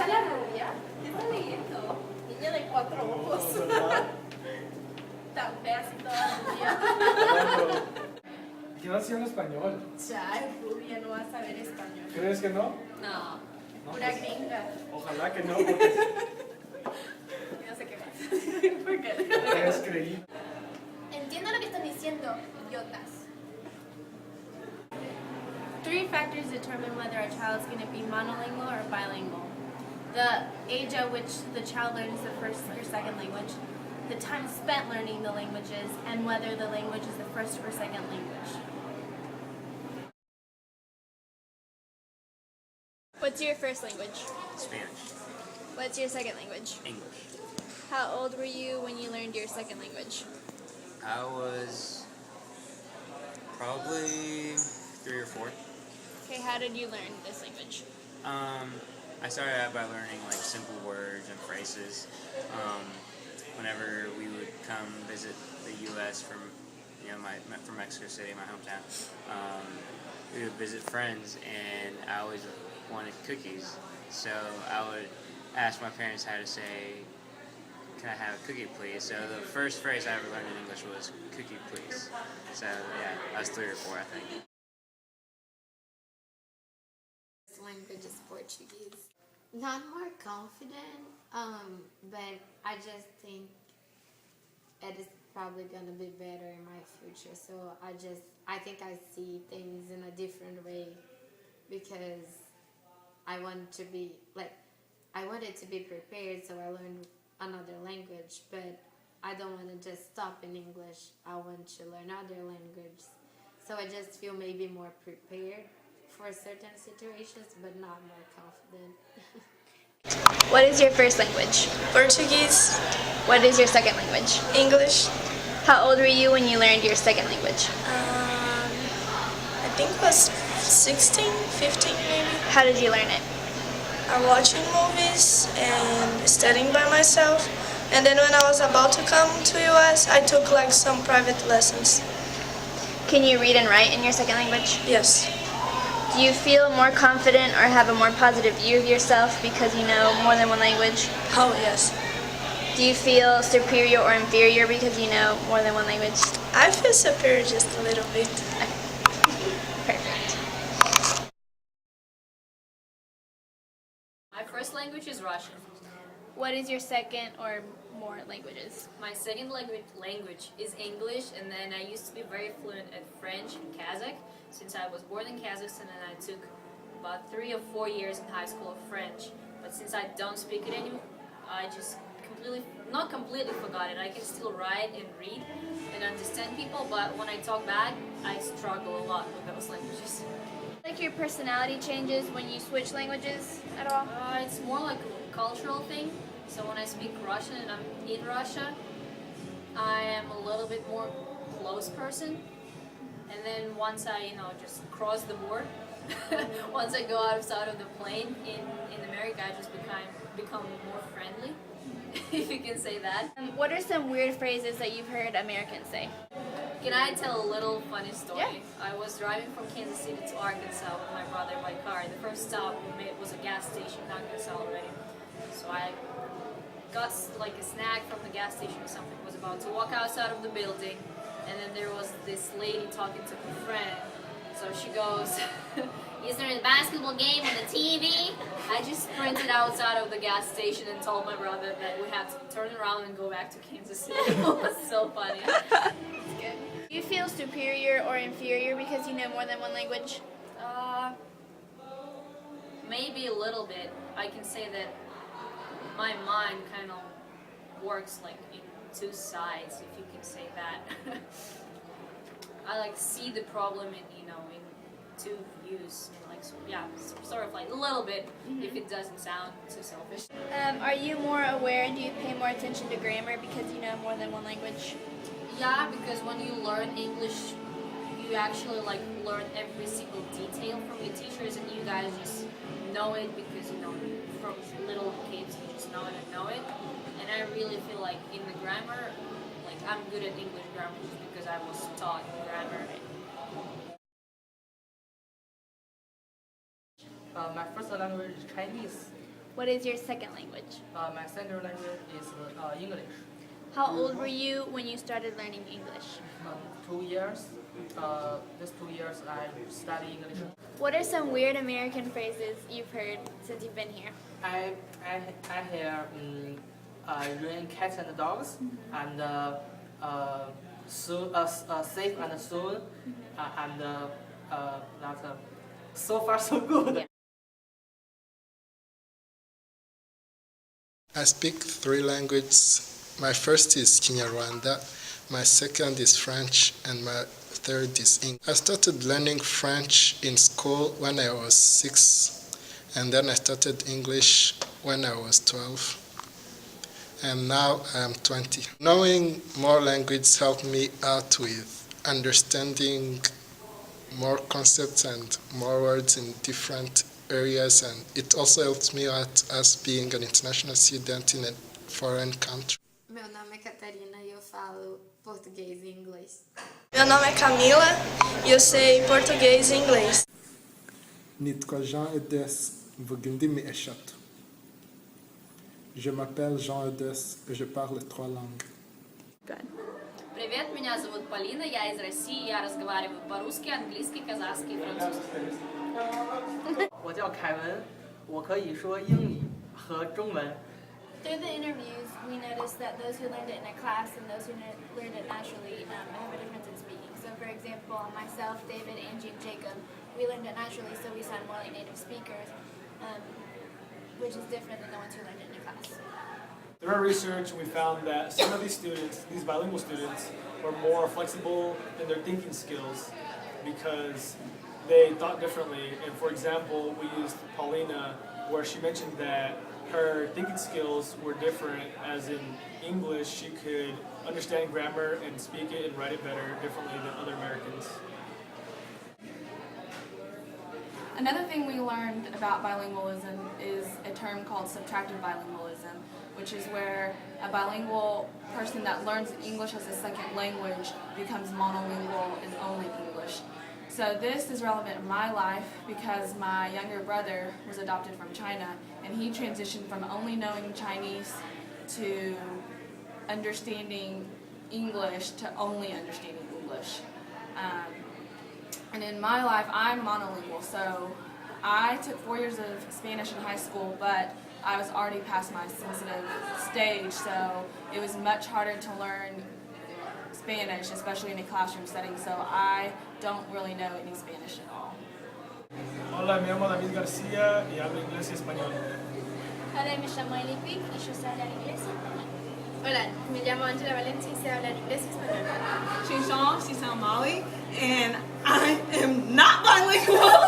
¿Esa la rubia? ¿Qué está leyendo? Niña de 4 ojos. Tan fea así toda rubia. ¿Qué vas a hablar español? Ya, es rubia, no vas a ver español. ¿Crees que no? No, No, pura pues, gringa. Ojalá que no, porque No sé qué más. ¿Por qué? es creíble. Entiendo lo que están diciendo, idiotas. 3 factors determine whether a child is going to be monolingual or bilingual. The age at which the child learns the first or second language, the time spent learning the languages, and whether the language is the first or second language. What's your first language? Spanish. What's your second language? English. How old were you when you learned your second language? I was probably 3 or 4. Okay, how did you learn this language? I started out by learning like simple words and phrases. Whenever we would come visit the U.S. from, from Mexico City, my hometown, we would visit friends, and I always wanted cookies. So I would ask my parents how to say, "Can I have a cookie, please?" So the first phrase I ever learned in English was "cookie, please." So yeah, I was 3 or 4, I think. Language is Portuguese. Not more confident, but I just think it is probably gonna be better in my future. So I think I see things in a different way because I wanted to be prepared, so I learned another language, but I don't want to just stop in English. I want to learn other languages. So I just feel maybe more prepared for certain situations, but not more confident. What is your first language? Portuguese, What is your second language? English. How old were you when you learned your second language? I think it was 16, 15 maybe. How did you learn it? I'm watching movies and studying by myself. And then when I was about to come to US, I took like some private lessons. Can you read and write in your second language? Yes. Do you feel more confident or have a more positive view of yourself because you know more than one language? Oh, yes. Do you feel superior or inferior because you know more than one language? I feel superior just a little bit. Perfect. My first language is Russian. What is your second or more languages? My second language is English, and then I used to be very fluent at French and Kazakh since I was born in Kazakhstan, and I took about 3 or 4 years in high school of French. But since I don't speak it anymore, I just not completely forgot it. I can still write and read and understand people, but when I talk back, I struggle a lot with those languages. Like your personality changes when you switch languages at all? It's more like a cultural thing. So when I speak Russian and I'm in Russia, I am a little bit more close person. And then once I, just cross the board, once I go outside of the plane in America, I just become more friendly, if you can say that. What are some weird phrases that you've heard Americans say? Can I tell a little funny story? Yeah. I was driving from Kansas City to Arkansas with my brother by car. The first stop we made was a gas station in Arkansas already. So I got like a snack from the gas station or something, was about to walk outside of the building, and then there was this lady talking to her friend. So she goes, "Is there a basketball game on the TV?" I just sprinted outside of the gas station and told my brother that we had to turn around and go back to Kansas City. It was so funny. Good. Do you feel superior or inferior because you know more than one language? Maybe a little bit. I can say that my mind kind of works like in 2 sides, if you can say that. I like see the problem in 2 views, sort of like a little bit, if it doesn't sound too selfish. Are you more aware? Do you pay more attention to grammar because you know more than one language? Yeah, because when you learn English, you actually learn every single detail from your teachers, and you guys just know it because from little kids you just know it. And I really feel like in the grammar, I'm good at English grammar just because I was taught grammar. My first language is Chinese. What is your second language? My second language is English. How old were you when you started learning English? 2 years. This 2 years I study English. What are some weird American phrases you've heard since you've been here? I hear rain, cats and dogs, and soon, safe and soon, and that so far so good. I speak 3 languages. My first is Kinyarwanda, my second is French, and my third is English. I started learning French in school when I was 6, and then I started English when I was 12, and now I am 20. Knowing more languages helped me out with understanding more concepts and more words in different areas, and it also helps me out as being an international student in a foreign country. Meu nome é Catarina e eu falo português e inglês. Meu nome é Camila e eu sei português e inglês. נתקע Jean Edes וגנדי מאשת. Je m'appelle Jean Edes et je parle 3 langues. Привет, меня зовут Полина, я из России, я разговариваю по-русски, английски, казахски и французски. 我叫凯文，我可以说英语和中文。 Through the interviews, we noticed that those who learned it in a class and those who learned it naturally have a difference in speaking. So for example, myself, David, Angie, and Jacob, we learned it naturally, so we sound more like native speakers, which is different than the ones who learned it in a class. Through our research, we found that some of these students, these bilingual students, were more flexible in their thinking skills because they thought differently. And for example, we used Paulina, where she mentioned that her thinking skills were different, as in English, she could understand grammar and speak it and write it better differently than other Americans. Another thing we learned about bilingualism is a term called subtractive bilingualism, which is where a bilingual person that learns English as a second language becomes monolingual in only English. So this is relevant in my life because my younger brother was adopted from China, and he transitioned from only knowing Chinese to understanding English to only understanding English. And in my life, I'm monolingual, so I took 4 years of Spanish in high school, but I was already past my sensitive stage, so it was much harder to learn Spanish, especially in a classroom setting, so I don't really know any Spanish at all. Hola, me llamo David García y hablo inglés y español. Hola, me llamo Eli Pic y yo sé hablar inglés y español. Hola, me llamo Angela Valencia y sé hablar inglés y español. She's Mali, and I am not bilingual.